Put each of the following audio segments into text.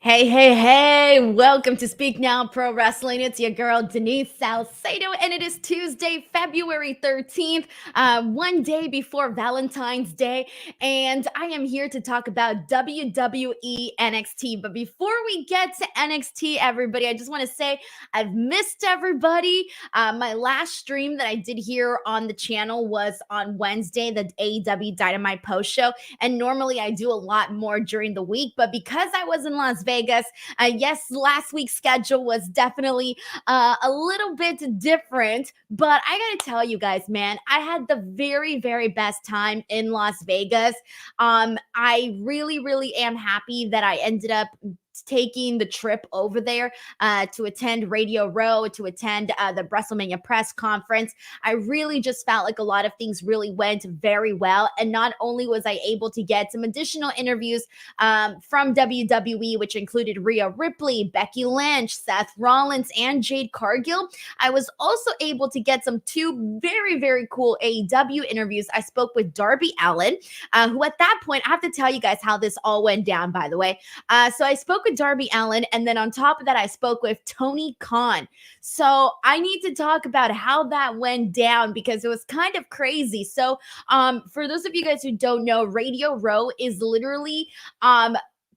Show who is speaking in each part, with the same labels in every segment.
Speaker 1: Hey, hey, hey, welcome to Speak Now Pro Wrestling. It's your girl, Denise Salcedo, and it is Tuesday, February 13th, one day before Valentine's Day, and I am here to talk about WWE NXT. But before we get to NXT, everybody, I just want to say I've missed everybody. My last stream that I did here on the channel was on Wednesday, the AEW Dynamite post show, and normally I do a lot more during the week, but because I was in Las Vegas, yes, last week's schedule was definitely a little bit different, but I gotta tell you guys, man, I had the very, very best time in Las Vegas. I really, really am happy that I ended up taking the trip over there to attend Radio Row, to attend the WrestleMania press conference. I really just felt like a lot of things really went very well. And not only was I able to get some additional interviews from WWE, which included Rhea Ripley, Becky Lynch, Seth Rollins, and Jade Cargill, I was also able to get two very, very cool AEW interviews. I spoke with Darby Allin, who at that point, I have to tell you guys how this all went down, by the way. So I spoke with Darby Allin, and then on top of that, I spoke with Tony Khan. So I need to talk about how that went down because it was kind of crazy. So for those of you guys who don't know, Radio Row is literally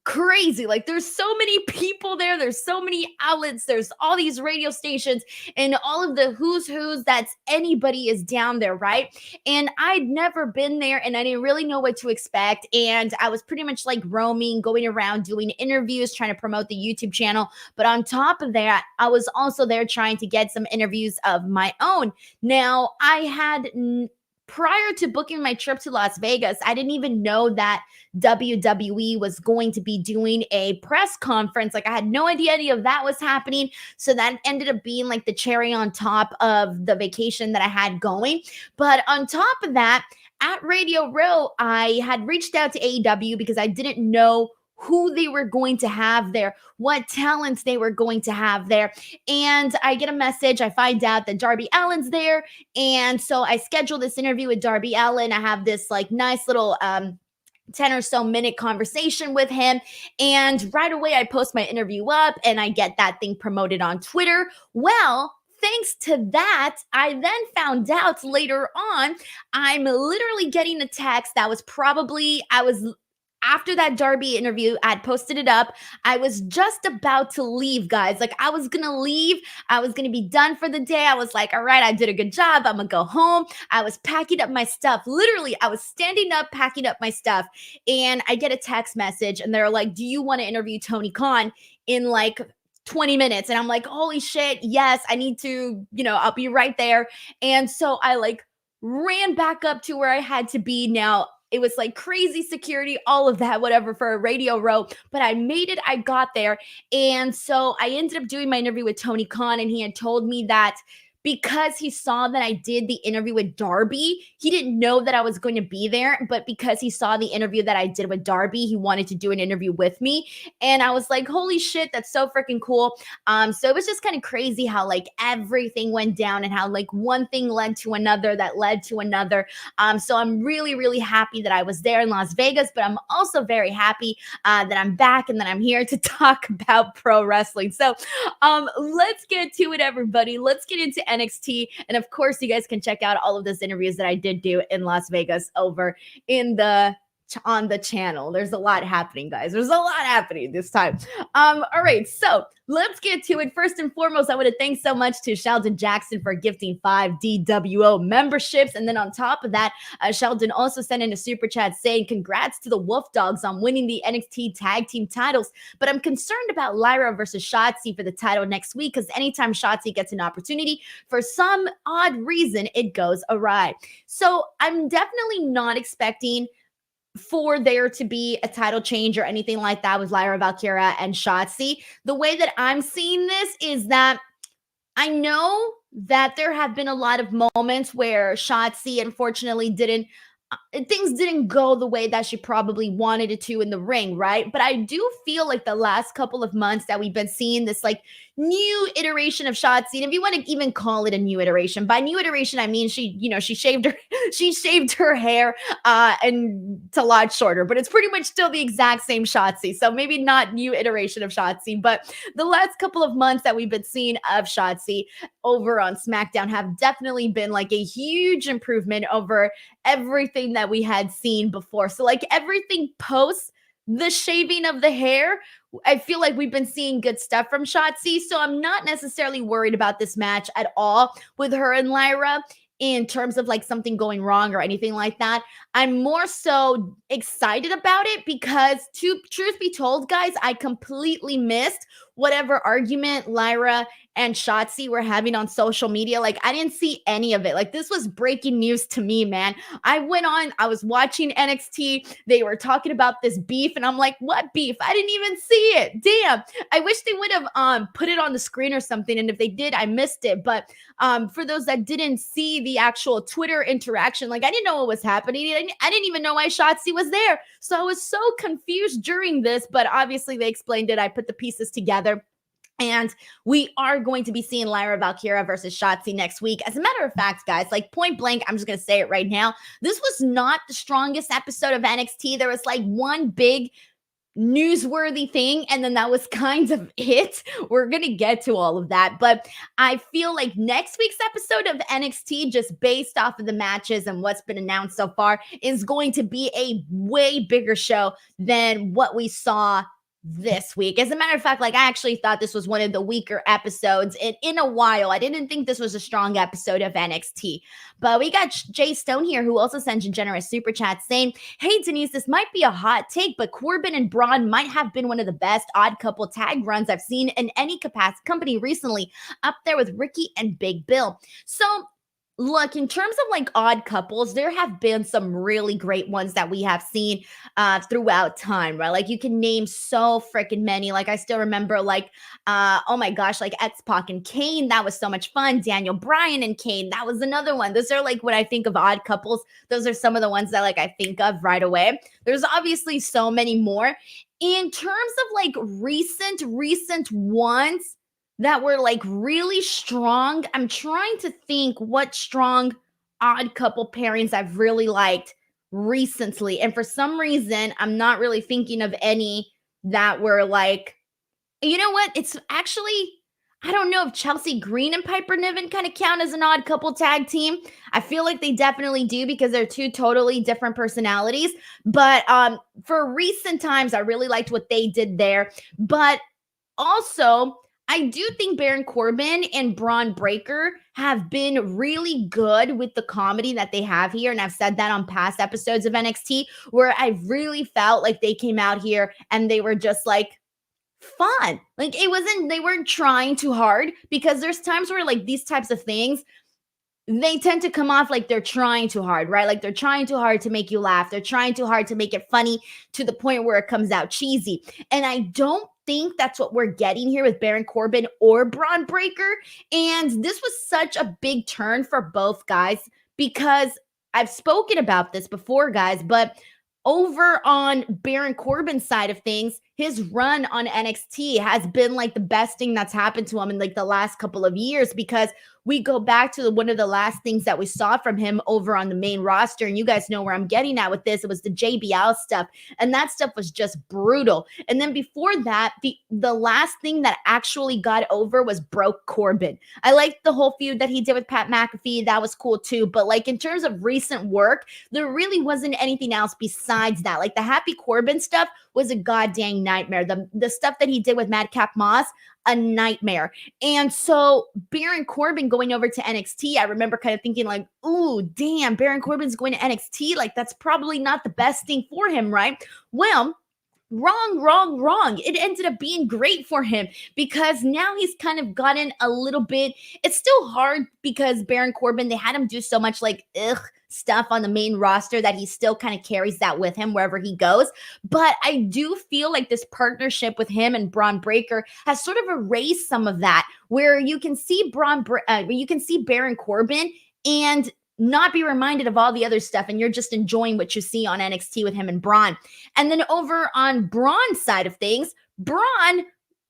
Speaker 1: crazy. Like, there's so many people there, there's so many outlets, there's all these radio stations, and all of the who's that's anybody is down there, right? And I'd never been there, and I didn't really know what to expect, and I was pretty much like roaming, going around doing interviews, trying to promote the YouTube channel. But on top of that, I was also there trying to get some interviews of my own. Now, prior to booking my trip to Las Vegas, I didn't even know that WWE was going to be doing a press conference. Like, I had no idea any of that was happening. So that ended up being like the cherry on top of the vacation that I had going. But on top of that, at Radio Row, I had reached out to AEW because I didn't know who they were going to have there, what talents they were going to have there. And I get a message. I find out that Darby Allin's there. And so I schedule this interview with Darby Allin. I have this like nice little 10 or so minute conversation with him. And right away, I post my interview up and I get that thing promoted on Twitter. Well, thanks to that, I then found out later on, I'm literally getting a text that was after that Darby interview, I'd posted it up. I was just about to leave, guys. Like, I was going to leave. I was going to be done for the day. I was like, all right, I did a good job. I'm going to go home. I was packing up my stuff. Literally, I was standing up, packing up my stuff. And I get a text message and they're like, do you want to interview Tony Khan in like 20 minutes? And I'm like, holy shit, yes, I need to, I'll be right there. And so I like ran back up to where I had to be. Now, it was like crazy security, all of that, whatever, for a Radio Row. But I made it. I got there. And so I ended up doing my interview with Tony Khan, and he had told me that because he saw that I did the interview with Darby, he didn't know that I was going to be there. But because he saw the interview that I did with Darby, he wanted to do an interview with me. And I was like, holy shit, that's so freaking cool. So it was just kind of crazy how like everything went down and how like one thing led to another that led to another. So I'm really, really happy that I was there in Las Vegas, but I'm also very happy that I'm back and that I'm here to talk about pro wrestling. So let's get to it, everybody. Let's get into NXT. And of course, you guys can check out all of those interviews that I did do in Las Vegas over on the channel. There's a lot happening, guys. There's a lot happening this time. All right, so let's get to it. First and foremost, I want to thank so much to Sheldon Jackson for gifting 5 DWO memberships. And then on top of that, Sheldon also sent in a super chat saying, congrats to the Wolf Dogs on winning the NXT tag team titles. But I'm concerned about Lyra versus Shotzi for the title next week, because anytime Shotzi gets an opportunity, for some odd reason, it goes awry. So I'm definitely not expecting for there to be a title change or anything like that with Lyra Valkyria and Shotzi. The way that I'm seeing this is that I know that there have been a lot of moments where Shotzi unfortunately didn't things didn't go the way that she probably wanted it to in the ring, right? But I do feel like the last couple of months that we've been seeing this like new iteration of Shotzi, and if you want to even call it a new iteration, by new iteration I mean she shaved her she shaved her hair and to a lot shorter, but it's pretty much still the exact same Shotzi. So maybe not new iteration of Shotzi, but the last couple of months that we've been seeing of Shotzi over on SmackDown have definitely been like a huge improvement over everything that we had seen before. So, like everything post the shaving of the hair, I feel like we've been seeing good stuff from Shotzi. So, I'm not necessarily worried about this match at all with her and Lyra in terms of like something going wrong or anything like that. I'm more so excited about it because, to truth be told, guys, I completely missed whatever argument Lyra and Shotzi were having on social media. Like, I didn't see any of it. Like, this was breaking news to me, man. I was watching NXT. They were talking about this beef, and I'm like, what beef? I didn't even see it. Damn. I wish they would have put it on the screen or something. And if they did, I missed it. But for those that didn't see the actual Twitter interaction, like I didn't know what was happening. I didn't even know why Shotzi was there. So I was so confused during this, but obviously they explained it. I put the pieces together. And we are going to be seeing Lyra Valkyria versus Shotzi next week. As a matter of fact, guys, like point blank, I'm just going to say it right now. This was not the strongest episode of NXT. There was like one big newsworthy thing, and then that was kind of it. We're going to get to all of that. But I feel like next week's episode of NXT, just based off of the matches and what's been announced so far, is going to be a way bigger show than what we saw this week. As a matter of fact, like I actually thought this was one of the weaker episodes in a while. I didn't think this was a strong episode of NXT. But we got Jay Stone here, who also sends a generous super chat saying, hey, Denise, this might be a hot take, but Corbin and Bron might have been one of the best odd couple tag runs I've seen in any capacity company recently, up there with Ricky and Big Bill. So look, in terms of like odd couples, there have been some really great ones that we have seen throughout time, right? Like you can name so freaking many. Like I still remember like, oh my gosh, like X-Pac and Kane. That was so much fun. Daniel Bryan and Kane. That was another one. Those are like when I think of odd couples, those are some of the ones that like I think of right away. There's obviously so many more. In terms of like recent ones, that were like really strong. I'm trying to think what strong odd couple pairings I've really liked recently. And for some reason, I'm not really thinking of any that were like, you know what? It's actually, I don't know if Chelsea Green and Piper Niven kind of count as an odd couple tag team. I feel like they definitely do because they're two totally different personalities. But for recent times, I really liked what they did there. But also, I do think Baron Corbin and Braun Breaker have been really good with the comedy that they have here. And I've said that on past episodes of NXT, where I really felt like they came out here and they were just like fun. Like they weren't trying too hard, because there's times where like these types of things, they tend to come off like they're trying too hard, right? Like they're trying too hard to make you laugh. They're trying too hard to make it funny to the point where it comes out cheesy. And I don't think that's what we're getting here with Baron Corbin or Braun Breaker. And this was such a big turn for both guys, because I've spoken about this before, guys, but over on Baron Corbin's side of things, his run on NXT has been like the best thing that's happened to him in like the last couple of years, because we go back to one of the last things that we saw from him over on the main roster. And you guys know where I'm getting at with this. It was the JBL stuff. And that stuff was just brutal. And then before that, the last thing that actually got over was Broke Corbin. I liked the whole feud that he did with Pat McAfee. That was cool too. But like in terms of recent work, there really wasn't anything else besides that. Like the Happy Corbin stuff was a goddamn nightmare. The stuff that he did with Madcap Moss, a nightmare. And so Baron Corbin going over to NXT, I remember kind of thinking like, ooh, damn, Baron Corbin's going to NXT. Like that's probably not the best thing for him, right? Well, wrong. It ended up being great for him, because now he's kind of gotten a little bit, it's still hard because Baron Corbin, they had him do so much like stuff on the main roster that he still kind of carries that with him wherever he goes. But I do feel like this partnership with him and Braun Breaker has sort of erased some of that, where you can see Baron Corbin and not be reminded of all the other stuff, and you're just enjoying what you see on NXT with him and Bron. And then over on Braun's side of things, Bron,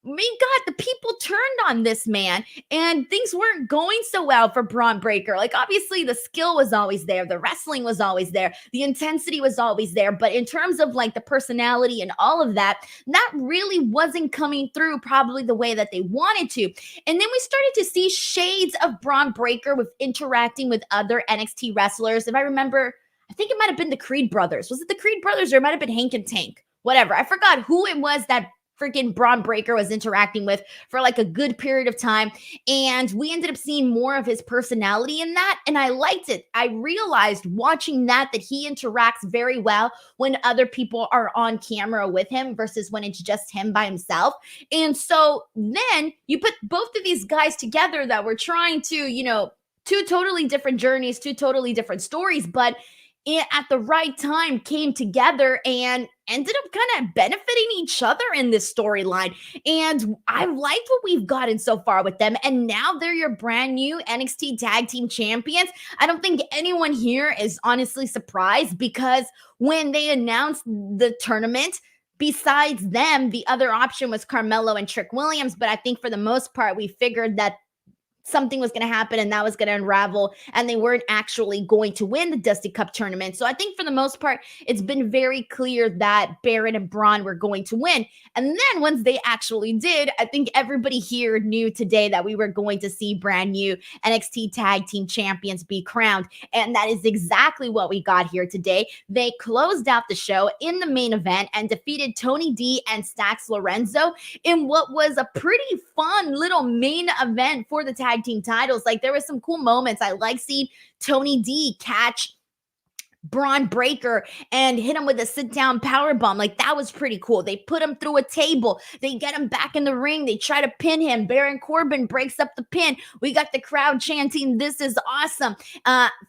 Speaker 1: God, the people turned on this man, and things weren't going so well for Bron Breakker. Like, obviously, the skill was always there, the wrestling was always there, the intensity was always there. But in terms of like the personality and all of that, that really wasn't coming through probably the way that they wanted to. And then we started to see shades of Bron Breakker with interacting with other NXT wrestlers. If I remember, I think it might have been the Creed brothers. Was it the Creed brothers, or it might have been Hank and Tank? Whatever. I forgot who it was that freaking Bron Breakker was interacting with for like a good period of time. And we ended up seeing more of his personality in that. And I liked it. I realized watching that he interacts very well when other people are on camera with him versus when it's just him by himself. And so then you put both of these guys together that were trying to, two totally different journeys, two totally different stories, but at the right time came together and ended up kind of benefiting each other in this storyline. And I like what we've gotten so far with them. And now they're your brand new NXT Tag Team Champions. I don't think anyone here is honestly surprised, because when they announced the tournament, besides them, the other option was Carmelo and Trick Williams. But I think for the most part, we figured that something was going to happen and that was going to unravel, and they weren't actually going to win the Dusty Cup tournament. So I think for the most part, it's been very clear that Baron and Bron were going to win. And then once they actually did, I think everybody here knew today that we were going to see brand new NXT Tag Team Champions be crowned. And that is exactly what we got here today. They closed out the show in the main event and defeated Tony D and Stax Lorenzo in what was a pretty fun little main event for the tag team titles. Like, there were some cool moments. I like seeing Tony D catch Bron Breakker and hit him with a sit-down powerbomb. Like, that was pretty cool. They put him through a table. They get him back in the ring. They try to pin him. Baron Corbin breaks up the pin. We got the crowd chanting, "This is awesome."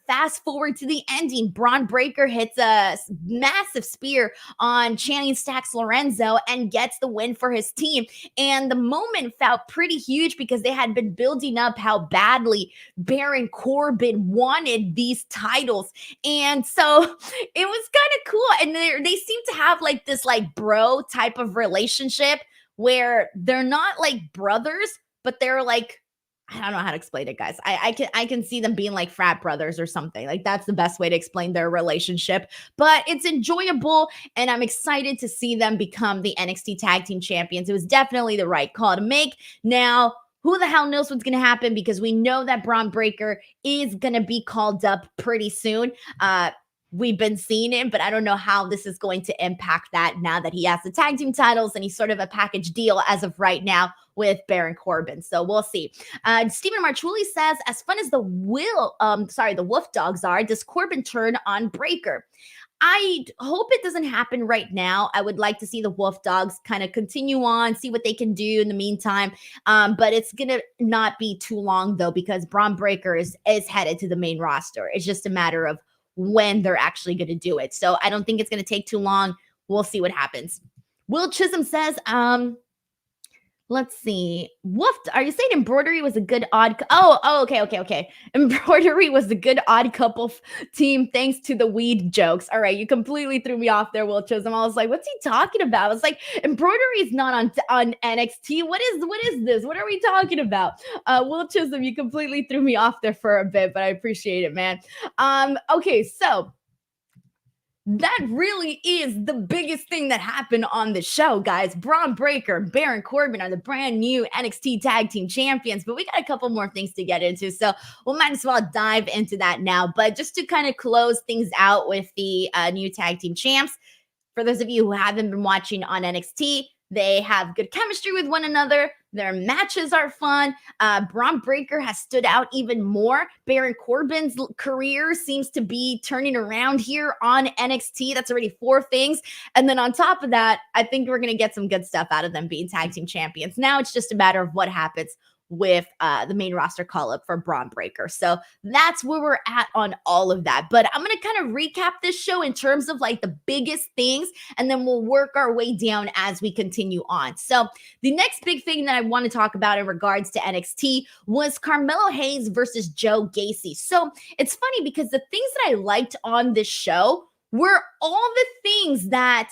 Speaker 1: Fast forward to the ending. Bron Breakker hits a massive spear on Channing Stax Lorenzo and gets the win for his team. And the moment felt pretty huge because they had been building up how badly Baron Corbin wanted these titles. And so it was kind of cool. And they seem to have like this like bro type of relationship where they're not like brothers, but they're like, I don't know how to explain it, guys. I can see them being like frat brothers or something. Like, that's the best way to explain their relationship. But it's enjoyable, and I'm excited to see them become the NXT Tag Team Champions. It was definitely the right call to make. Now, who the hell knows what's going to happen, because we know that Bron Breakker is going to be called up pretty soon. We've been seeing him, but I don't know how this is going to impact that now that he has the tag team titles and he's sort of a package deal as of right now with Baron Corbin. So we'll see. Stephen Marchuli says, as fun as the Wolf Dogs are, does Corbin turn on Breakker? I hope it doesn't happen right now. I would like to see the Wolf Dogs kind of continue on, see what they can do in the meantime. But it's going to not be too long, though, because Bron Breakker is headed to the main roster. It's just a matter of when they're actually going to do it. So I don't think it's going to take too long. We'll see what happens. Will Chisum says, let's see. Are you saying embroidery was a good odd? Okay. Embroidery was a good odd couple team thanks to the weed jokes. All right, you completely threw me off there, Will Chisholm. I was like, what's he talking about? I was like, embroidery is not on NXT. What is this? What are we talking about? Will Chisholm, you completely threw me off there for a bit, but I appreciate it, man. Okay, so that really is the biggest thing that happened on the show, guys. Bron Breakker and Baron Corbin are the brand new NXT Tag Team Champions, but we got a couple more things to get into, so we might as well dive into that now. But just to kind of close things out with the new Tag Team Champs, for those of you who haven't been watching on NXT, they have good chemistry with one another. Their matches are fun. Bron Breakker has stood out even more. Baron Corbin's career seems to be turning around here on NXT. That's already 4 things. And then on top of that, I think we're going to get some good stuff out of them being tag team champions. Now it's just a matter of what happens with the main roster call-up for Braun Breaker. So that's where we're at on all of that. But I'm going to kind of recap this show in terms of like the biggest things, and then we'll work our way down as we continue on. So the next big thing that I want to talk about in regards to NXT was Carmelo Hayes versus Joe Gacy. So it's funny because the things that I liked on this show were all the things that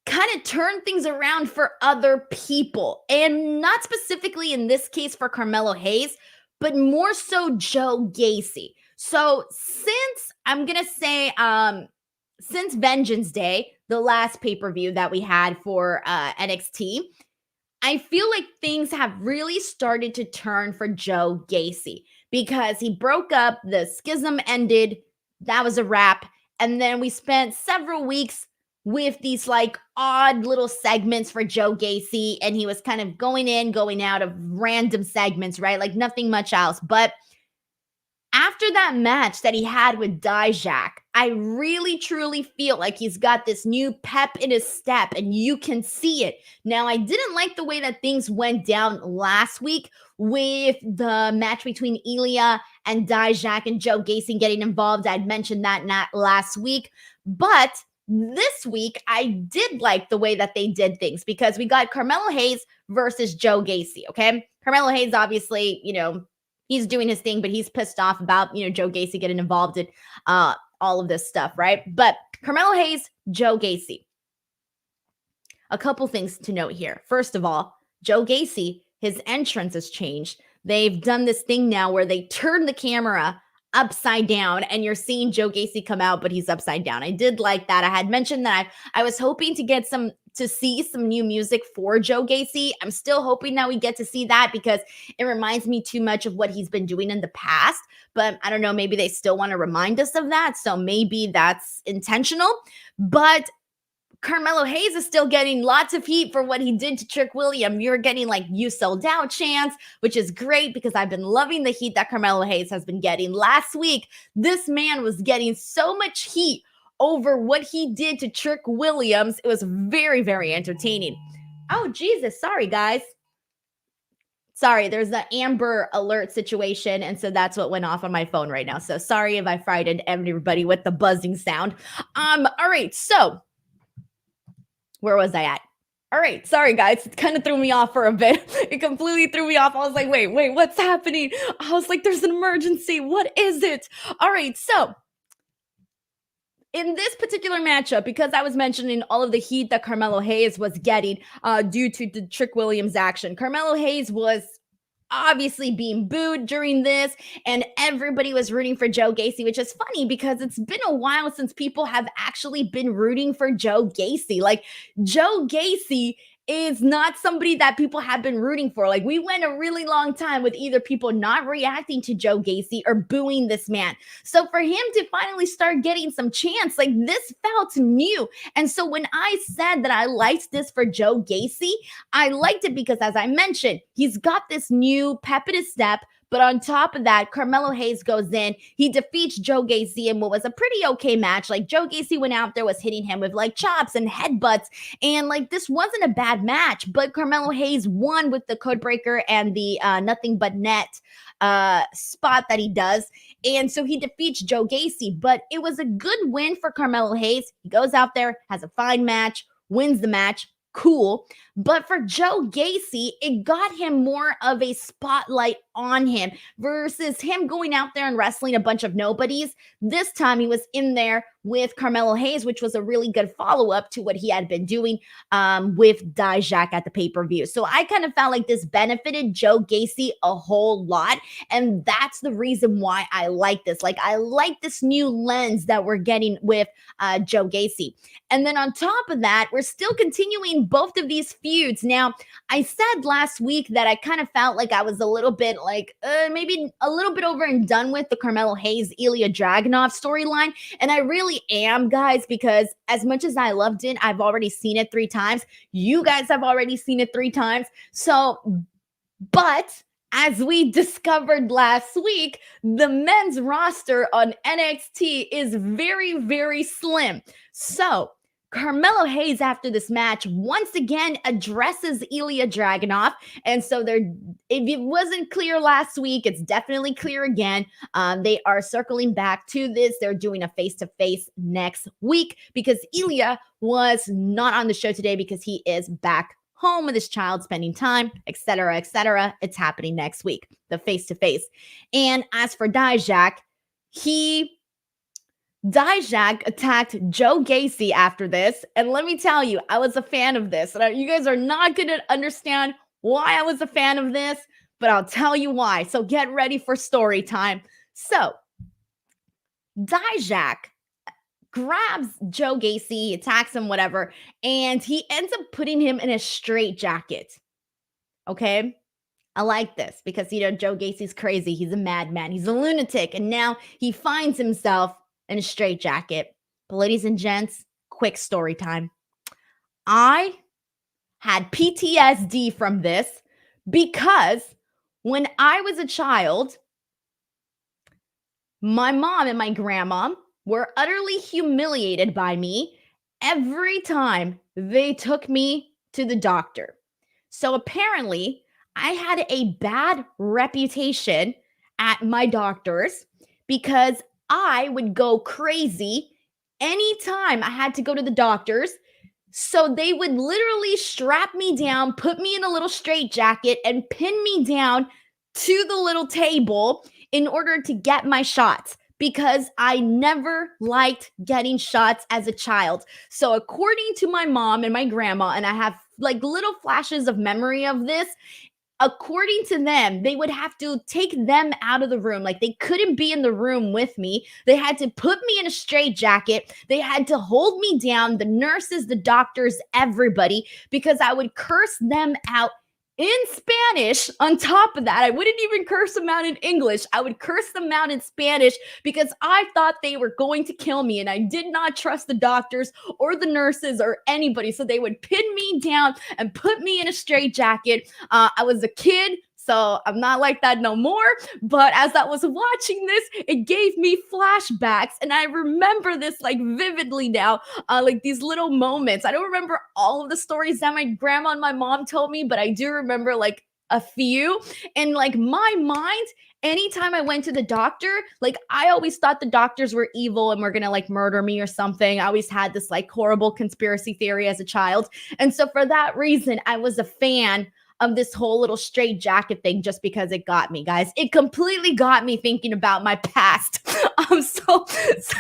Speaker 1: kind of turn things around for other people. And not specifically in this case for Carmelo Hayes, but more so Joe Gacy. So since I'm going to say, since Vengeance Day, the last pay-per-view that we had for NXT, I feel like things have really started to turn for Joe Gacy because he broke up, the schism ended, that was a wrap. And then we spent several weeks with these like odd little segments for Joe Gacy, and he was kind of going in, going out of random segments, right? Like nothing much else. But after that match that he had with DJack, I really truly feel like he's got this new pep in his step, and you can see it. Now, I didn't like the way that things went down last week with the match between Ilya and DJack and Joe Gacy getting involved. I'd mentioned that not last week, but this week, I did like the way that they did things because we got Carmelo Hayes versus Joe Gacy, okay? Carmelo Hayes, obviously, he's doing his thing, but he's pissed off about, Joe Gacy getting involved in all of this stuff, right? But Carmelo Hayes, Joe Gacy. A couple things to note here. First of all, Joe Gacy, his entrance has changed. They've done this thing now where they turn the camera upside down and you're seeing Joe Gacy come out, but he's upside down. I did like that. I had mentioned that I was hoping to see some new music for Joe Gacy. I'm still hoping that we get to see that because it reminds me too much of what he's been doing in the past. But I don't know, maybe they still want to remind us of that. So maybe that's intentional. But Carmelo Hayes is still getting lots of heat for what he did to Trick William. You're getting like "you sold out" chants, which is great because I've been loving the heat that Carmelo Hayes has been getting. Last week, this man was getting so much heat over what he did to Trick Williams. It was very, very entertaining. Oh, Jesus. Sorry, guys. Sorry, there's the Amber Alert situation, and so that's what went off on my phone right now. So sorry if I frightened everybody with the buzzing sound. All right, so where was I at? All right, sorry guys, it kind of threw me off for a bit. It completely threw me off. I was like, wait, what's happening? I was like, there's an emergency. What is it? All right, so in this particular matchup, because I was mentioning all of the heat that Carmelo Hayes was getting due to the Trick Williams action, Carmelo Hayes was obviously being booed during this, and everybody was rooting for Joe Gacy, which is funny because it's been a while since people have actually been rooting for Joe Gacy. Like, Joe Gacy is not somebody that people have been rooting for. Like, we went a really long time with either people not reacting to Joe Gacy or booing this man. So for him to finally start getting some chance, like, this felt new. And so when I said that I liked this for Joe Gacy, I liked it because, as I mentioned, he's got this new pep in his step. But on top of that, Carmelo Hayes goes in. He defeats Joe Gacy in what was a pretty okay match. Like, Joe Gacy went out there, was hitting him with like chops and headbutts. And like, this wasn't a bad match. But Carmelo Hayes won with the code breaker and the nothing but net spot that he does. And so he defeats Joe Gacy. But it was a good win for Carmelo Hayes. He goes out there, has a fine match, wins the match. Cool. But for Joe Gacy, it got him more of a spotlight on him versus him going out there and wrestling a bunch of nobodies. This time he was in there with Carmelo Hayes, which was a really good follow-up to what he had been doing with DJack at the pay-per-view. So I kind of felt like this benefited Joe Gacy a whole lot. And that's the reason why I like this. Like, I like this new lens that we're getting with Joe Gacy. And then on top of that, we're still continuing both of these feuds. Now, I said last week that I kind of felt like I was a little bit like maybe a little bit over and done with the Carmelo Hayes, Ilya Dragunov storyline. And I really am, guys, because as much as I loved it, I've already seen it 3 times. You guys have already seen it 3 times. So, but as we discovered last week, the men's roster on NXT is very, very slim. So Carmelo Hayes, after this match, once again addresses Ilya Dragunov. And so if it wasn't clear last week, it's definitely clear again. They are circling back to this. They're doing a face-to-face next week because Ilya was not on the show today because he is back home with his child, spending time, etc., etc. It's happening next week, the face-to-face. And as for DJack, DJack attacked Joe Gacy after this. And let me tell you, I was a fan of this. And you guys are not going to understand why I was a fan of this, but I'll tell you why. So get ready for story time. So DJack grabs Joe Gacy, attacks him, whatever, and he ends up putting him in a straitjacket. Okay? I like this because, Joe Gacy's crazy. He's a madman. He's a lunatic. And now he finds himself in a straitjacket. But ladies and gents, quick story time. I had PTSD from this because when I was a child, my mom and my grandma were utterly humiliated by me every time they took me to the doctor. So apparently, I had a bad reputation at my doctor's because I would go crazy anytime I had to go to the doctor's. So they would literally strap me down, put me in a little straitjacket, and pin me down to the little table in order to get my shots because I never liked getting shots as a child. So according to my mom and my grandma, and I have like little flashes of memory of this, according to them, they would have to take them out of the room. Like they couldn't be in the room with me. They had to put me in a straitjacket. They had to hold me down, the nurses, the doctors, everybody, because I would curse them out in Spanish. On top of that, I wouldn't even curse them out in English. I would curse them out in Spanish because I thought they were going to kill me and I did not trust the doctors or the nurses or anybody. So they would pin me down and put me in a straitjacket. I was a kid, so I'm not like that no more. But as I was watching this, it gave me flashbacks. And I remember this like vividly now, like these little moments. I don't remember all of the stories that my grandma and my mom told me, but I do remember like a few. And like my mind, anytime I went to the doctor, like I always thought the doctors were evil and were gonna like murder me or something. I always had this like horrible conspiracy theory as a child. And so for that reason, I was a fan of this whole little straitjacket thing just because it got me, guys. It completely got me thinking about my past. So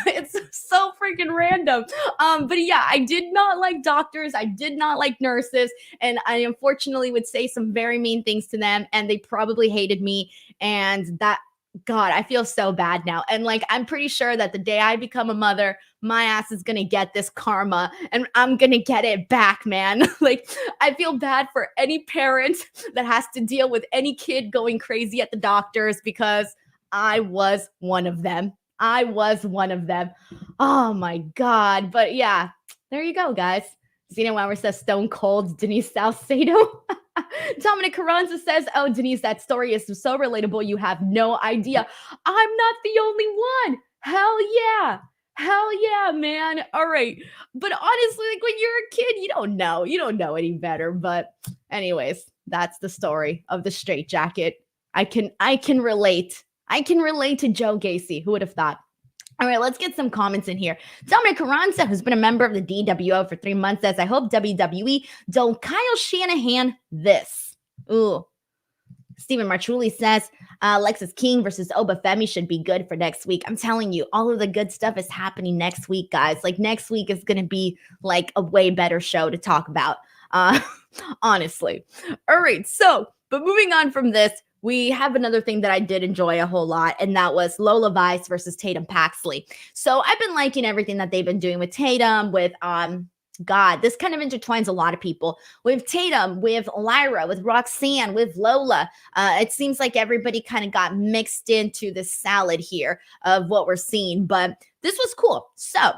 Speaker 1: it's so freaking random. But yeah, I did not like doctors. I did not like nurses. And I unfortunately would say some very mean things to them. And they probably hated me. And that, God, I feel so bad now. And like, I'm pretty sure that the day I become a mother, my ass is going to get this karma and I'm going to get it back, man. Like, I feel bad for any parent that has to deal with any kid going crazy at the doctors because I was one of them. I was one of them. Oh my God. But yeah, there you go, guys. Zena Weber says Stone Cold, Denise Salcedo. Dominic Carranza says, oh, Denise, that story is so relatable. You have no idea. I'm not the only one. Hell yeah. Hell yeah, man. All right. But honestly, like when you're a kid, you don't know. You don't know any better. But anyways, that's the story of the straitjacket. I can relate. I can relate to Joe Gacy. Who would have thought? All right, let's get some comments in here. Dominic Carranza, who's been a member of the DWO for 3 months, says, I hope WWE don't Kyle Shanahan this. Ooh. Stephen Marchulli says, Lexus King versus Obafemi should be good for next week. I'm telling you, all of the good stuff is happening next week, guys. Like next week is going to be like a way better show to talk about, honestly. All right, so, but moving on from this, we have another thing that I did enjoy a whole lot, and that was Lola Vice versus Tatum Paxley. So I've been liking everything that they've been doing with Tatum, with God, this kind of intertwines a lot of people. With Tatum, with Lyra, with Roxanne, with Lola. It seems like everybody kind of got mixed into this salad here of what we're seeing, but this was cool. So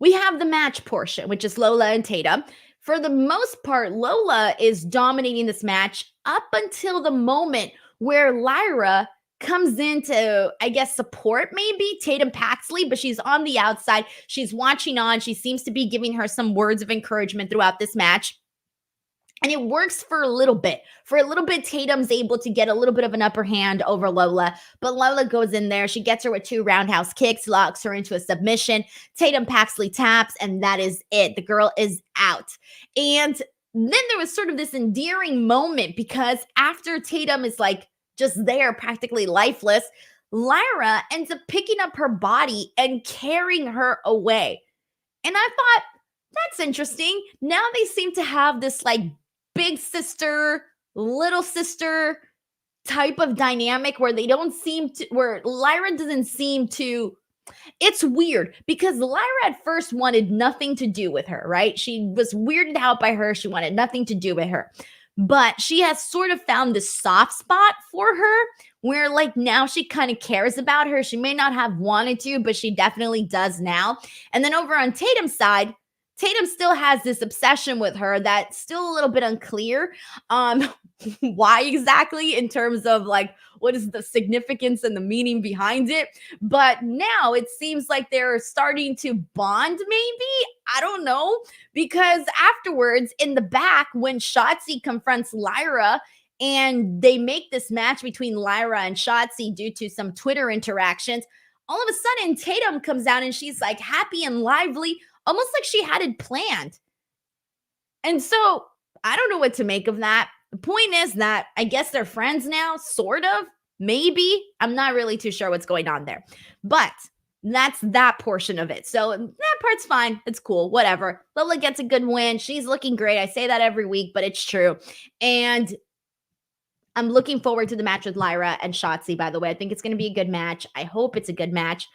Speaker 1: we have the match portion, which is Lola and Tatum. For the most part, Lola is dominating this match up until the moment where Lyra comes in to, I guess, support maybe Tatum Paxley, but she's on the outside. She's watching on. She seems to be giving her some words of encouragement throughout this match. And it works for a little bit. For a little bit, Tatum's able to get a little bit of an upper hand over Lola. But Lola goes in there. She gets her with 2 roundhouse kicks, locks her into a submission. Tatum Paxley taps, and that is it. The girl is out. And then there was sort of this endearing moment because after Tatum is like just there, practically lifeless, Lyra ends up picking up her body and carrying her away. And I thought, that's interesting. Now they seem to have this like big sister, little sister type of dynamic where they don't seem to, where Lyra doesn't seem to. It's weird because Lyra at first wanted nothing to do with her, right? She was weirded out by her. She wanted nothing to do with her. But she has sort of found this soft spot for her where like now she kind of cares about her. She may not have wanted to, but she definitely does now. And then over on Tatum's side, Tatum still has this obsession with her that's still a little bit unclear why exactly in terms of like what is the significance and the meaning behind it. But now it seems like they're starting to bond maybe. I don't know. Because afterwards in the back when Shotzi confronts Lyra and they make this match between Lyra and Shotzi due to some Twitter interactions, all of a sudden Tatum comes out and she's like happy and lively, almost like she had it planned. And so I don't know what to make of that. The point is that I guess they're friends now, sort of, maybe. I'm not really too sure what's going on there. But that's that portion of it. So that part's fine. It's cool. Whatever. Lola gets a good win. She's looking great. I say that every week, but it's true. And I'm looking forward to the match with Lyra and Shotzi, by the way. I think it's going to be a good match. I hope it's a good match.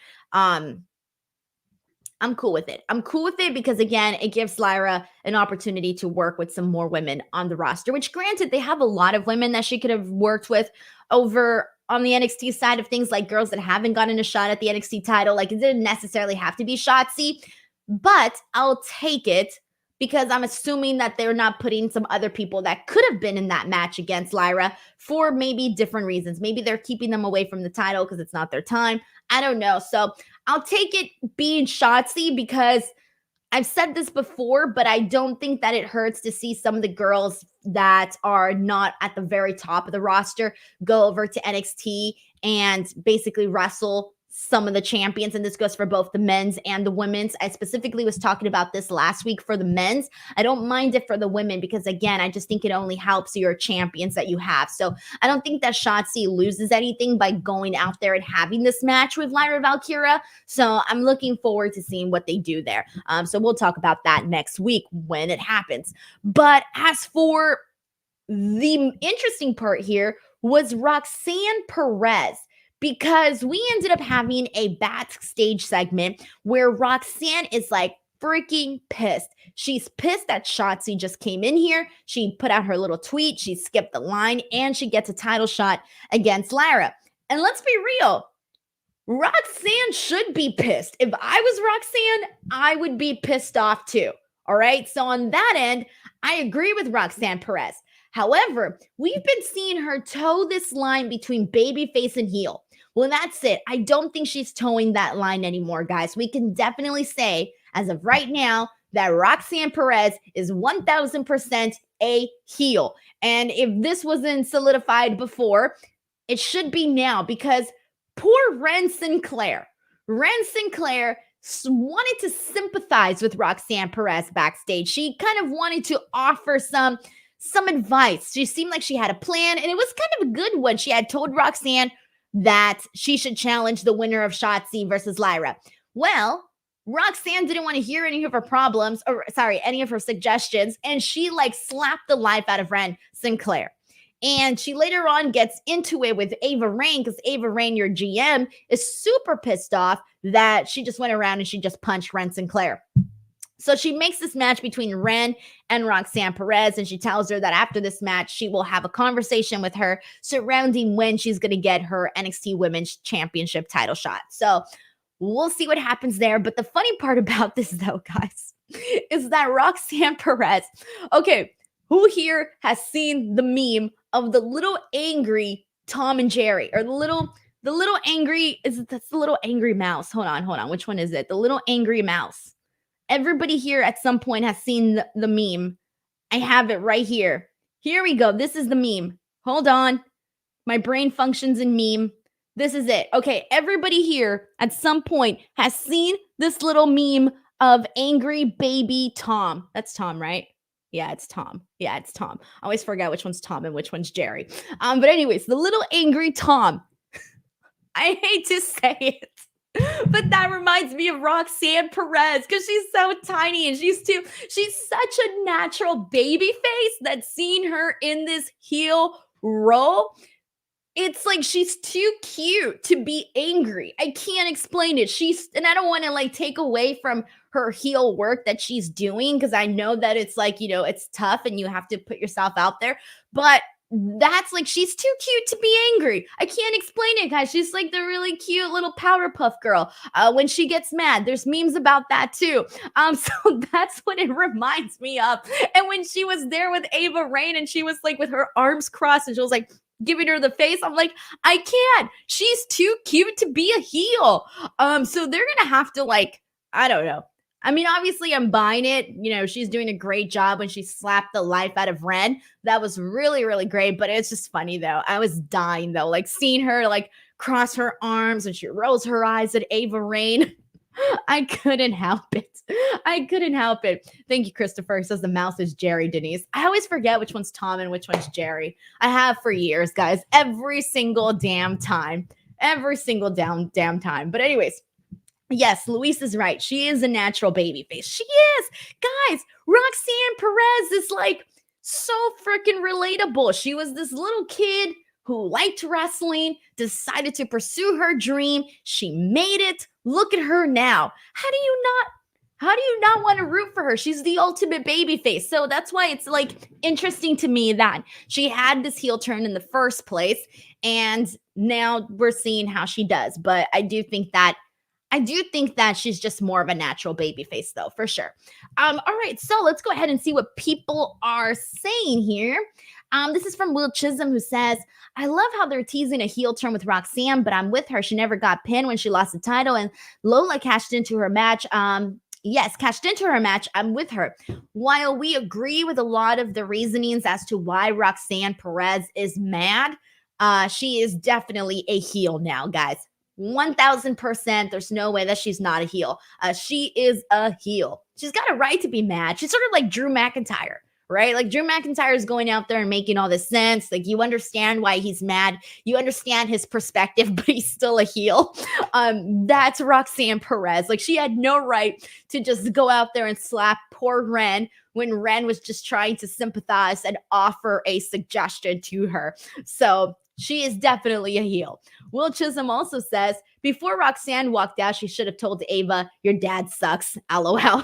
Speaker 1: I'm cool with it. I'm cool with it because, again, it gives Lyra an opportunity to work with some more women on the roster, which granted, they have a lot of women that she could have worked with over on the NXT side of things, like girls that haven't gotten a shot at the NXT title. Like, it didn't necessarily have to be Shotzi, but I'll take it because I'm assuming that they're not putting some other people that could have been in that match against Lyra for maybe different reasons. Maybe they're keeping them away from the title because it's not their time. I don't know. So I'll take it being Shotzi because I've said this before, but I don't think that it hurts to see some of the girls that are not at the very top of the roster go over to NXT and basically wrestle some of the champions. And this goes for both the men's and the women's. I specifically was talking about this last week for the men's. I don't mind it for the women because, again, I just think it only helps your champions that you have. So I don't think that Shotzi loses anything by going out there and having this match with Lyra Valkyria. So I'm looking forward to seeing what they do there. So we'll talk about that next week when it happens. But as for the interesting part here was Roxanne Perez, because we ended up having a backstage segment where Roxanne is like freaking pissed. She's pissed that Shotzi just came in here. She put out her little tweet. She skipped the line and she gets a title shot against Lyra. And let's be real. Roxanne should be pissed. If I was Roxanne, I would be pissed off too. All right. So on that end, I agree with Roxanne Perez. However, we've been seeing her toe this line between babyface and heel. Well, that's it. I don't think she's towing that line anymore, guys. We can definitely say, as of right now, that Roxanne Perez is 1000% a heel. And if this wasn't solidified before, it should be now because poor Ren Sinclair wanted to sympathize with Roxanne Perez backstage. She kind of wanted to offer some advice. She seemed like she had a plan, and it was kind of a good one. She had told Roxanne that she should challenge the winner of Shotzi versus Lyra. Well, Roxanne didn't want to hear any of her any of her suggestions, and she like slapped the life out of Ren Sinclair. And she later on gets into it with Ava Raine because Ava Raine, your GM, is super pissed off that she just went around and she just punched Ren Sinclair. So she makes this match between Ren and Roxanne Perez, and she tells her that after this match, she will have a conversation with her surrounding when she's going to get her NXT Women's Championship title shot. So we'll see what happens there. But the funny part about this, though, guys, is that Roxanne Perez, okay, who here has seen the meme of the little angry Tom and Jerry, or the little angry, that's the little angry mouse. Hold on. Which one is it? The little angry mouse. Everybody here at some point has seen the meme. I have it right here. Here we go. This is the meme. Hold on. My brain functions in meme. This is it. Okay, everybody here at some point has seen this little meme of angry baby Tom. That's Tom, right? Yeah, it's Tom. I always forget which one's Tom and which one's Jerry. But anyways, the little angry Tom. I hate to say it, but that reminds me of Roxanne Perez because she's so tiny and she's such a natural baby face that seeing her in this heel role, it's like she's too cute to be angry. I can't explain it. And I don't want to like take away from her heel work that she's doing because I know that it's like, it's tough and you have to put yourself out there. But that's like, she's too cute to be angry. I can't explain it, guys. She's like the really cute little Powerpuff Girl. When she gets mad, there's memes about that too. So that's what it reminds me of. And when she was there with Ava Raine and she was like with her arms crossed and she was like giving her the face, I'm like, I can't. She's too cute to be a heel. So they're gonna have to like, I don't know. I mean, obviously, I'm buying it. She's doing a great job when she slapped the life out of Ren. That was really, really great. But it's just funny, though. I was dying, though. Like, seeing her, like, cross her arms and she rolls her eyes at Ava Raine. I couldn't help it. Thank you, Christopher. He says the mouse is Jerry, Denise. I always forget which one's Tom and which one's Jerry. I have for years, guys. Every single damn time. Damn time. But anyways. Yes, Luis is right. She is a natural baby face. She is. Guys, Roxanne Perez is like so freaking relatable. She was this little kid who liked wrestling, decided to pursue her dream. She made it. Look at her now. How do you not want to root for her? She's the ultimate baby face. So that's why it's like interesting to me that she had this heel turn in the first place. And now we're seeing how she does. But I do think that she's just more of a natural baby face, though, for sure. All right, so let's go ahead and see what people are saying here. This is from Will Chisum, who says, I love how they're teasing a heel turn with Roxanne, but I'm with her. She never got pinned when she lost the title, and Lola cashed into her match. Cashed into her match. I'm with her. While we agree with a lot of the reasonings as to why Roxanne Perez is mad, she is definitely a heel now, guys. 1000%. There's no way that she's not a heel. She is a heel. She's got a right to be mad. She's sort of like Drew McIntyre, right? Like Drew McIntyre is going out there and making all this sense. Like you understand why he's mad. You understand his perspective, but he's still a heel. That's Roxanne Perez. Like she had no right to just go out there and slap poor Ren when Ren was just trying to sympathize and offer a suggestion to her. So she is definitely a heel. Will Chisum also says, before Roxanne walked out, she should have told Ava, your dad sucks. LOL.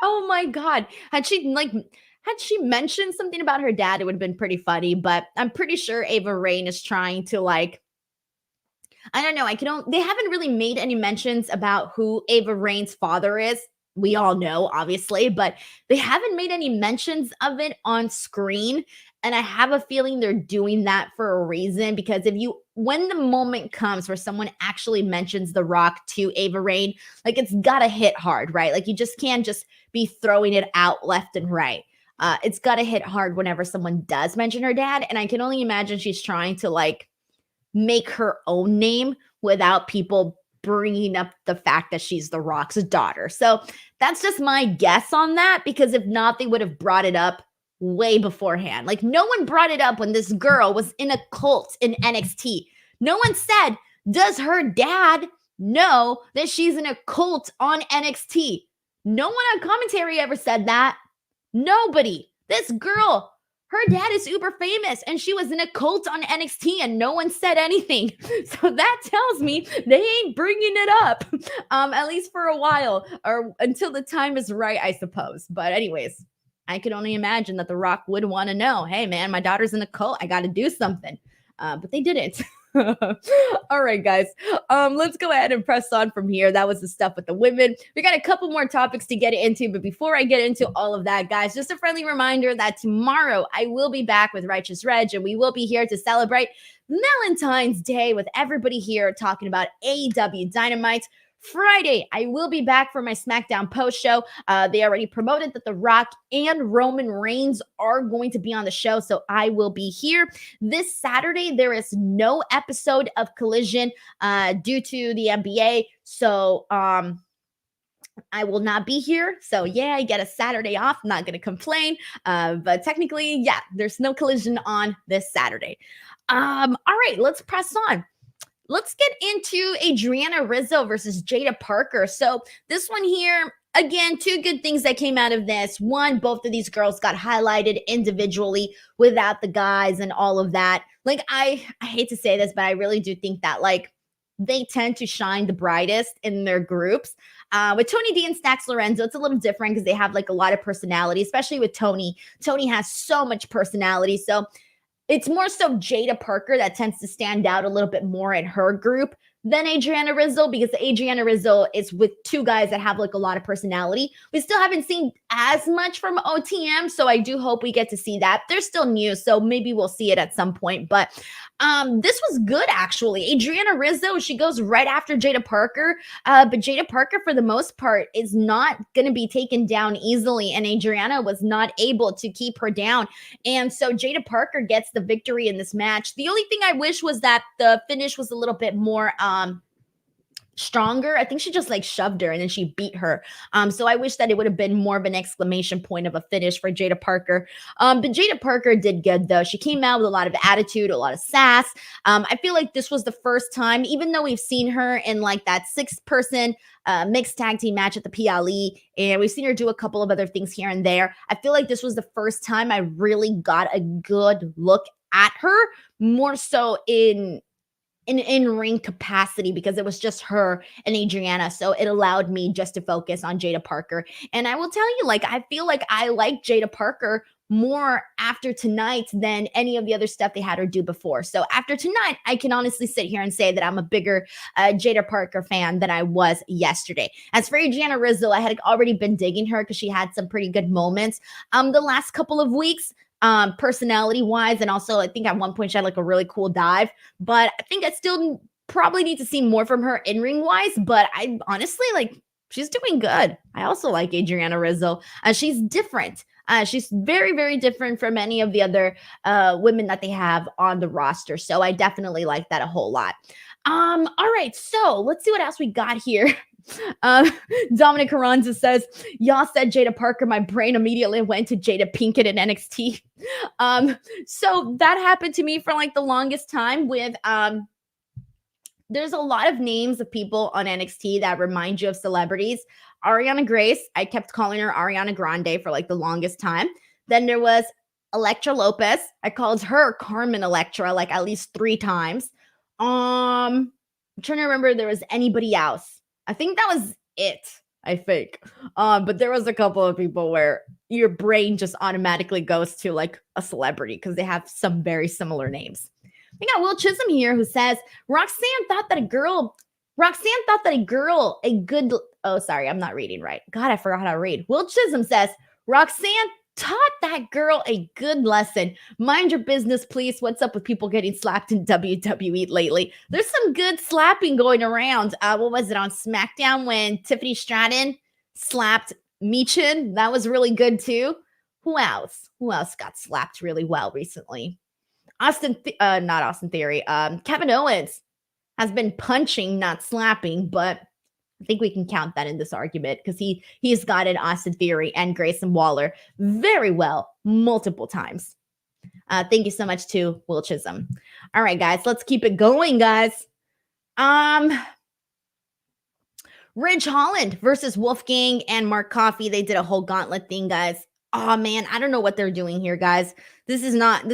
Speaker 1: Oh my God. Had she mentioned something about her dad, it would have been pretty funny, but I'm pretty sure Ava Raine is trying to like, I don't know. They haven't really made any mentions about who Ava Raine's father is. We all know, obviously, but they haven't made any mentions of it on screen. And I have a feeling they're doing that for a reason, because when the moment comes where someone actually mentions The Rock to Ava Raine, like it's gotta hit hard, right? Like you just can't just be throwing it out left and right. It's gotta hit hard whenever someone does mention her dad. And I can only imagine she's trying to like make her own name without people bringing up the fact that she's The Rock's daughter. So that's just my guess on that, because if not, they would have brought it up way beforehand. Like no one brought it up when this girl was in a cult in NXT. No one said, does her dad know that she's in a cult on NXT? No one on commentary ever said that. Nobody. This girl, her dad is super famous and she was in a cult on NXT and no one said anything. So that tells me they ain't bringing it up, at least for a while, or until the time is right, I suppose. But anyways, I could only imagine that The Rock would want to know, hey, man, my daughter's in a cult. I got to do something. But they didn't. All right, guys. Let's go ahead and press on from here. That was the stuff with the women. We got a couple more topics to get into, but before I get into all of that, guys, just a friendly reminder that tomorrow I will be back with Righteous Reg, and we will be here to celebrate Valentine's Day with everybody here talking about AEW Dynamite. Friday, I will be back for my SmackDown post show. They already promoted that The Rock and Roman Reigns are going to be on the show, so I will be here. This Saturday, there is no episode of Collision due to the NBA, so I will not be here. So yeah, I get a Saturday off. I'm not going to complain. But technically, yeah, there's no Collision on this Saturday. All right, let's press on. Let's get into Adriana Rizzo versus Jada Parker. So this one here, again, two good things that came out of this. One, both of these girls got highlighted individually without the guys and all of that. Like, I hate to say this, but I really do think that, like, they tend to shine the brightest in their groups. With Tony D and Stacks Lorenzo, it's a little different because they have, like, a lot of personality, especially with Tony. Tony has so much personality. So it's more so Jada Parker that tends to stand out a little bit more in her group than Adriana Rizzo, because Adriana Rizzo is with two guys that have like a lot of personality. We still haven't seen as much from OTM, so I do hope we get to see that. They're still new, so maybe we'll see it at some point. But this was good, actually. Adriana Rizzo, she goes right after Jada Parker, but Jada Parker, for the most part, is not going to be taken down easily, and Adriana was not able to keep her down. And so Jada Parker gets the victory in this match. The only thing I wish was that the finish was a little bit more stronger. I think she just like shoved her and then she beat her. So I wish that it would have been more of an exclamation point of a finish for Jada Parker. But Jada Parker did good though. She came out with a lot of attitude, a lot of sass. I feel like this was the first time, even though we've seen her in like that 6-person mixed tag team match at the PLE, and we've seen her do a couple of other things here and there. I feel like this was the first time I really got a good look at her, more so in ring capacity, because it was just her and Adriana. So it allowed me just to focus on Jada Parker. And I will tell you, like, I feel like I like Jada Parker more after tonight than any of the other stuff they had her do before. So after tonight, I can honestly sit here and say that I'm a bigger Jada Parker fan than I was yesterday. As for Adriana Rizzo, I had already been digging her because she had some pretty good moments the last couple of weeks. Personality wise, and also I think at one point she had like a really cool dive, but I think I still probably need to see more from her in ring wise. But I honestly, like, she's doing good. I also like Adriana Rizzo. She's different. She's very, very different from any of the other women that they have on the roster. So I definitely like that a whole lot. All right, so let's see what else we got here. Dominic Carranza says, y'all said Jada Parker, my brain immediately went to Jada Pinkett in NXT. So that happened to me for like the longest time with there's a lot of names of people on NXT that remind you of celebrities. Ariana Grace, I kept calling her Ariana Grande for like the longest time. Then there was Elektra Lopez. I called her Carmen Electra like at least 3 times. I'm trying to remember if there was anybody else. I think that was it, I think. But there was a couple of people where your brain just automatically goes to like a celebrity because they have some very similar names. We got Will Chisum here who says, Roxanne thought that a good, oh, sorry, I'm not reading right. God, I forgot how to read. Will Chisum says, Roxanne taught that girl a good lesson. Mind your business, please. What's up with people getting slapped in WWE lately? There's some good slapping going around. What was it on SmackDown when Tiffany Stratton slapped Michin? That was really good too. Who else? Who else got slapped really well recently? Not Austin Theory. Kevin Owens has been punching, not slapping, but I think we can count that in this argument because he's gotten Austin Theory and Grayson Waller very well multiple times. Thank you so much to Will Chisum. All right, guys, let's keep it going, guys. Ridge Holland versus Wolfgang and Mark Coffey. They did a whole gauntlet thing, guys. Oh man, I don't know what they're doing here, guys. This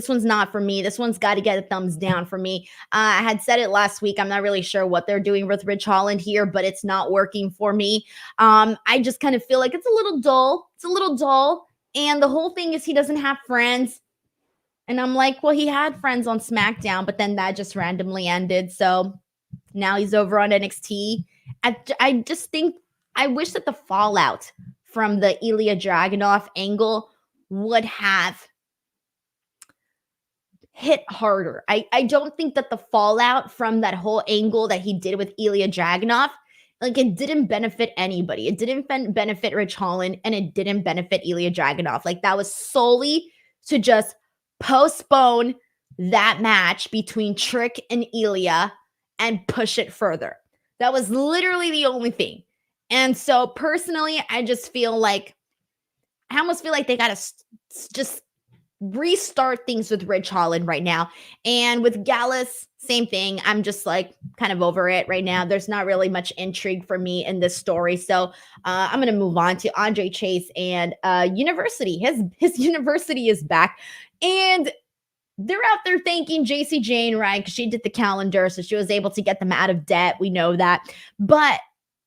Speaker 1: one's not for me. This one's got to get a thumbs down for me. I had said it last week. I'm not really sure what they're doing with Ridge Holland here, but it's not working for me. I just kind of feel like it's a little dull. It's a little dull. And the whole thing is he doesn't have friends. And I'm like, well, he had friends on SmackDown, but then that just randomly ended. So now he's over on NXT. I just think, I wish that the fallout from the Ilya Dragunov angle would have hit harder. I don't think that the fallout from that whole angle that he did with Ilya Dragunov, like, it didn't benefit anybody. It didn't benefit Rich Holland, and it didn't benefit Ilya Dragunov. Like, that was solely to just postpone that match between Trick and Ilya and push it further. That was literally the only thing. And so personally, I almost feel like they got to just restart things with Rich Holland right now. And with Gallus, same thing. I'm just like kind of over it right now. There's not really much intrigue for me in this story. So I'm going to move on to Andre Chase and University. His University is back. And they're out there thanking JC Jane, right? Because she did the calendar, so she was able to get them out of debt. We know that. But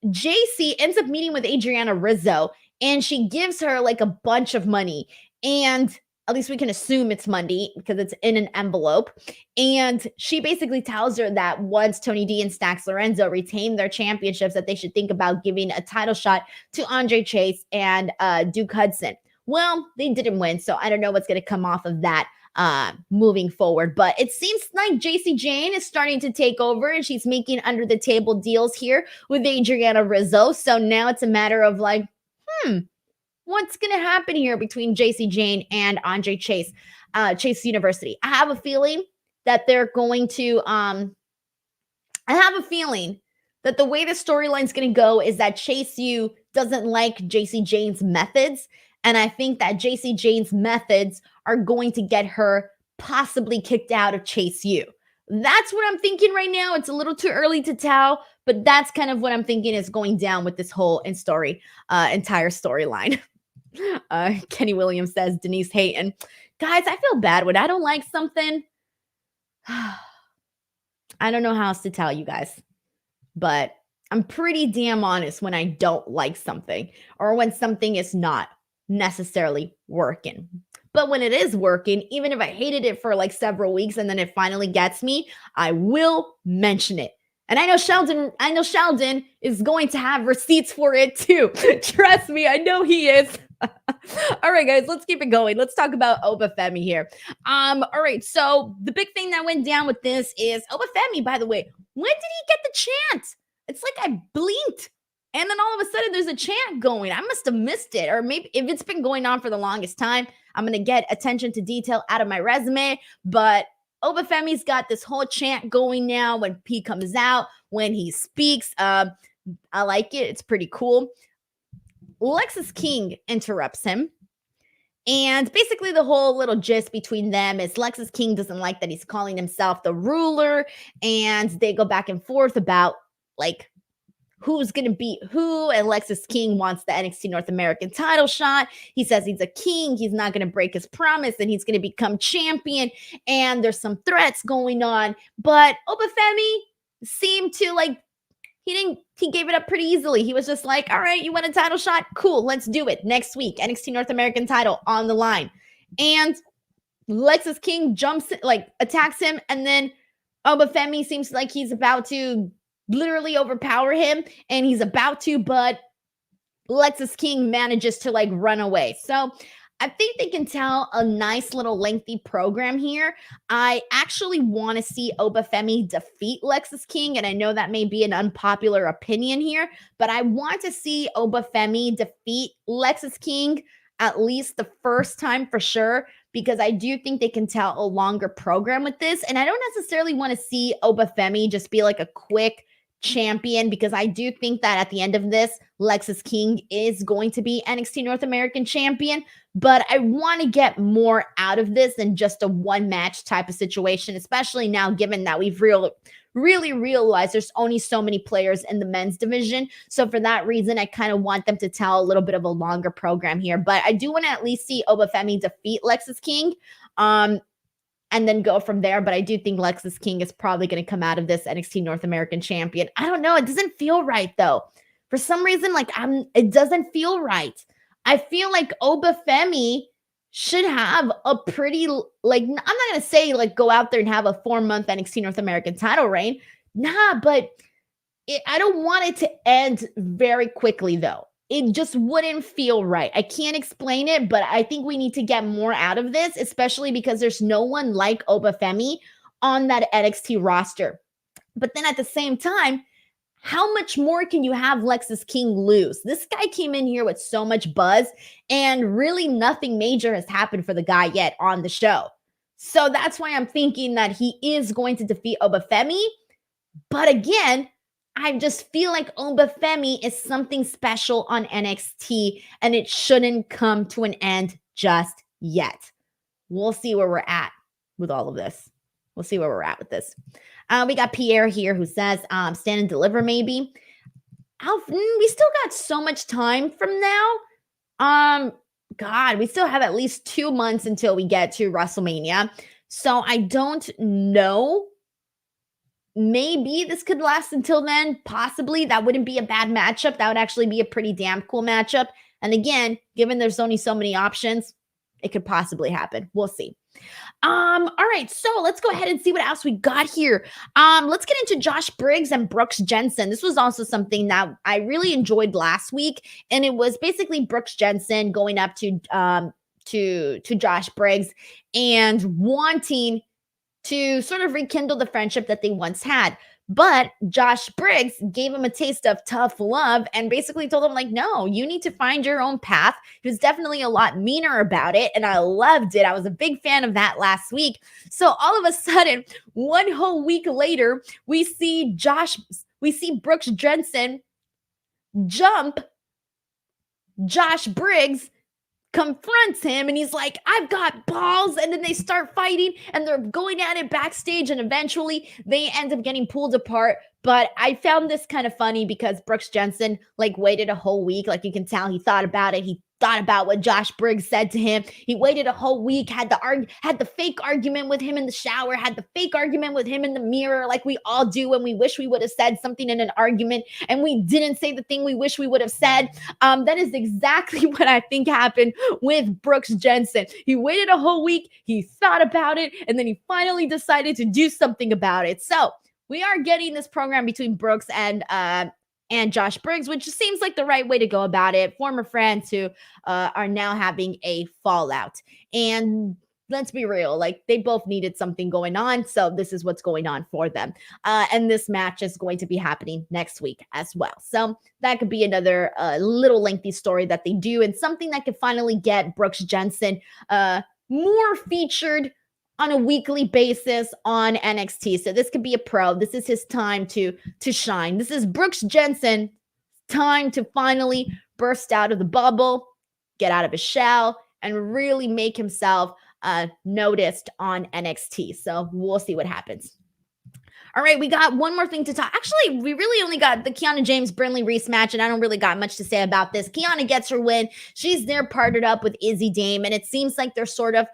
Speaker 1: JC ends up meeting with Adriana Rizzo, and she gives her like a bunch of money. And at least we can assume it's money because it's in an envelope. And she basically tells her that once Tony D and Stax Lorenzo retain their championships, that they should think about giving a title shot to Andre Chase and Duke Hudson. Well, they didn't win, so I don't know what's going to come off of that moving forward. But it seems like JC Jane is starting to take over, and she's making under the table deals here with Adriana Rizzo. So now it's a matter of like, what's going to happen here between JC Jane and Andre Chase, Chase University? I have a feeling that they're going to, I have a feeling that the way the storyline's going to go is that Chase U doesn't like JC Jane's methods. And I think that JC Jane's methods are going to get her possibly kicked out of Chase U. That's what I'm thinking right now. It's a little too early to tell, but that's kind of what I'm thinking is going down with this whole entire storyline. Kenny Williams says, Denise Hayton. Guys, I feel bad when I don't like something. I don't know how else to tell you guys, but I'm pretty damn honest when I don't like something or when something is not necessarily working. But when it is working, even if I hated it for like several weeks and then it finally gets me, I will mention it. And I know Sheldon is going to have receipts for it too. Trust me, I know he is. All right, guys, let's keep it going. Let's talk about Obafemi here. All right, so the big thing that went down with this is Obafemi, by the way, when did he get the chant? It's like I blinked, and then all of a sudden there's a chant going. I must have missed it, or maybe if it's been going on for the longest time, I'm going to get attention to detail out of my resume, but Obafemi's got this whole chant going now when P comes out, when he speaks. I like it. It's pretty cool. Lexus King interrupts him. And basically the whole little gist between them is Lexus King doesn't like that he's calling himself the ruler. And they go back and forth about like who's going to beat who. And Lexus King wants the NXT North American title shot. He says he's a king. He's not going to break his promise and he's going to become champion. And there's some threats going on. But Obafemi seemed to like, he gave it up pretty easily. He was just like, all right, you want a title shot? Cool, let's do it. Next week, NXT North American title on the line. And Lexus King attacks him. And then Obafemi seems like he's about to literally overpower him. And he's about to, but Lexus King manages to like run away. So I think they can tell a nice little lengthy program here. I actually want to see Obafemi defeat Lexus King, and I know that may be an unpopular opinion here, but I want to see Obafemi defeat Lexus King at least the first time for sure, because I do think they can tell a longer program with this, and I don't necessarily want to see Obafemi just be like a quick champion, because I do think that at the end of this, Lexus King is going to be NXT North American champion, but I want to get more out of this than just a one match type of situation, especially now given that we've really realized there's only so many players in the men's division. So for that reason, I kind of want them to tell a little bit of a longer program here, but I do want to at least see Obafemi defeat Lexus King. And then go from there. But I do think Lexus King is probably going to come out of this NXT North American champion. I don't know. It doesn't feel right, though. For some reason, it doesn't feel right. I feel like Obafemi should have a pretty, like, I'm not going to say like go out there and have a 4-month NXT North American title reign. Nah, but I don't want it to end very quickly though. It just wouldn't feel right. I can't explain it, but I think we need to get more out of this, especially because there's no one like Obafemi on that NXT roster. But then at the same time, how much more can you have Lexus King lose? This guy came in here with so much buzz, and really nothing major has happened for the guy yet on the show. So that's why I'm thinking that he is going to defeat Obafemi. But again, I just feel like Obafemi is something special on NXT, and it shouldn't come to an end just yet. We'll see where we're at with all of this. We'll see where we're at with this. We got Pierre here who says, stand and deliver maybe. We still got so much time from now. God, we still have at least 2 months until we get to WrestleMania. So I don't know. Maybe this could last until then. Possibly. That wouldn't be a bad matchup. That would actually be a pretty damn cool matchup. And again, given there's only so many options, it could possibly happen. We'll see. All right, so let's go ahead and see what else we got here. Let's get into Josh Briggs and Brooks Jensen. This was also something that I really enjoyed last week, and it was basically Brooks Jensen going up to Josh Briggs and wanting to sort of rekindle the friendship that they once had. But Josh Briggs gave him a taste of tough love and basically told him, like, no, you need to find your own path. He was definitely a lot meaner about it, and I loved it. I was a big fan of that last week. So all of a sudden, one whole week later, we see Brooks Jensen jump Josh Briggs, confronts him, and he's like, I've got balls. And then they start fighting and they're going at it backstage, and eventually they end up getting pulled apart. But I found this kind of funny because Brooks Jensen like waited a whole week. Like, you can tell he thought about it. He thought about what Josh Briggs said to him. He waited a whole week, had the fake argument with him in the shower, had the fake argument with him in the mirror, like we all do when we wish we would have said something in an argument and we didn't say the thing we wish we would have said. That is exactly what I think happened with Brooks Jensen. He waited a whole week, he thought about it, and then he finally decided to do something about it. So we are getting this program between Brooks and Josh Briggs, which seems like the right way to go about it. Former friends who are now having a fallout. And let's be real, like, they both needed something going on. So this is what's going on for them. And this match is going to be happening next week as well. So that could be another little lengthy story that they do, and something that could finally get Brooks Jensen more featured on a weekly basis on NXT. So this could be a pro. This is his time to shine. This is Brooks Jensen time to finally burst out of the bubble, get out of his shell, and really make himself noticed on NXT. So we'll see what happens. All right, we got one more thing to talk. Actually, we really only got the Kiana James Brinley Reece match, and I don't really got much to say about this. Kiana gets her win. She's there partnered up with Izzy Dame, and it seems like they're sort of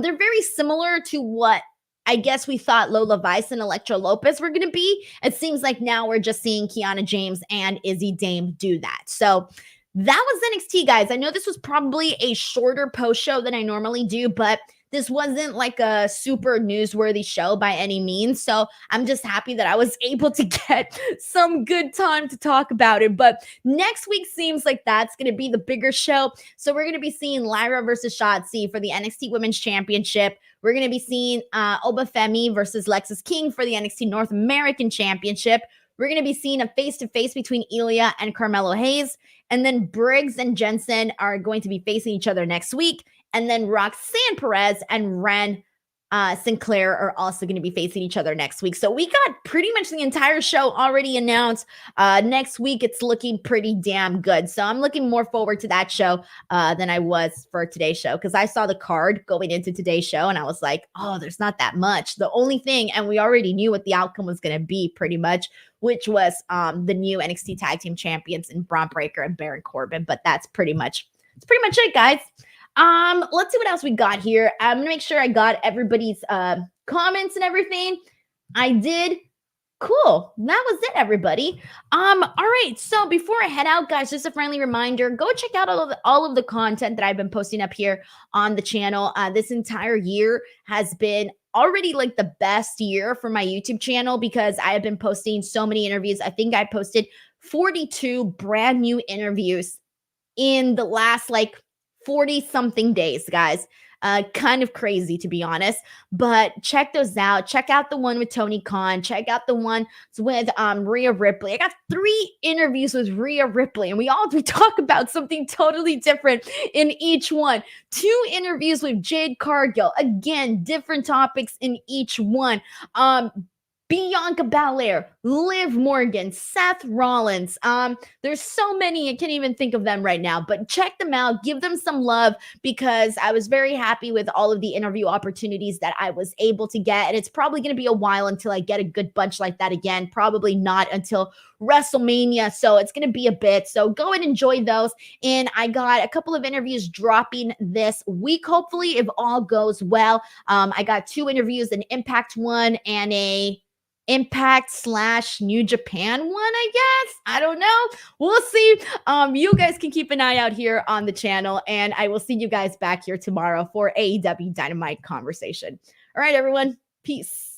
Speaker 1: they're very similar to what I guess we thought Lola Vice and Elektra Lopez were going to be. It seems like now we're just seeing Kiana James and Izzy Dame do that. So that was NXT, guys. I know this was probably a shorter post show than I normally do, but this wasn't like a super newsworthy show by any means. So I'm just happy that I was able to get some good time to talk about it. But next week seems like that's going to be the bigger show. So we're going to be seeing Lyra versus Shotzi for the NXT Women's Championship. We're going to be seeing Obafemi versus Lexus King for the NXT North American Championship. We're going to be seeing a face-to-face between Ilya and Carmelo Hayes. And then Briggs and Jensen are going to be facing each other next week. And then Roxanne Perez and Ren Sinclair are also going to be facing each other next week. So we got pretty much the entire show already announced. Next week, it's looking pretty damn good. So I'm looking more forward to that show than I was for today's show, because I saw the card going into today's show and I was like, oh, there's not that much. The only thing, and we already knew what the outcome was going to be pretty much, which was the new NXT Tag Team Champions in Bron Breakker and Baron Corbin. But that's pretty much it, guys. Let's see what else we got here. I'm gonna make sure I got everybody's comments and everything. I did Cool. That was it, everybody. All right. So before I head out, guys, just a friendly reminder: go check out all of the content that I've been posting up here on the channel. This entire year has been already like the best year for my YouTube channel because I have been posting so many interviews. I think I posted 42 brand new interviews in the last like 40 something days, guys. Kind of crazy, to be honest, but check those out. Check out the one with Tony Khan. Check out the one with Rhea Ripley. I got 3 interviews with Rhea Ripley, and we talk about something totally different in each one. 2 interviews with Jade Cargill. Again, different topics in each one. Bianca Belair, Liv Morgan, Seth Rollins. There's so many, I can't even think of them right now, but check them out. Give them some love because I was very happy with all of the interview opportunities that I was able to get. And it's probably going to be a while until I get a good bunch like that again. Probably not until WrestleMania. So it's going to be a bit. So go and enjoy those. And I got a couple of interviews dropping this week, hopefully, if all goes well. I got 2 interviews, an Impact one and a Impact/New Japan one, I guess. I don't know. We'll see. You guys can keep an eye out here on the channel, and I will see you guys back here tomorrow for AEW Dynamite conversation. All right, everyone. Peace.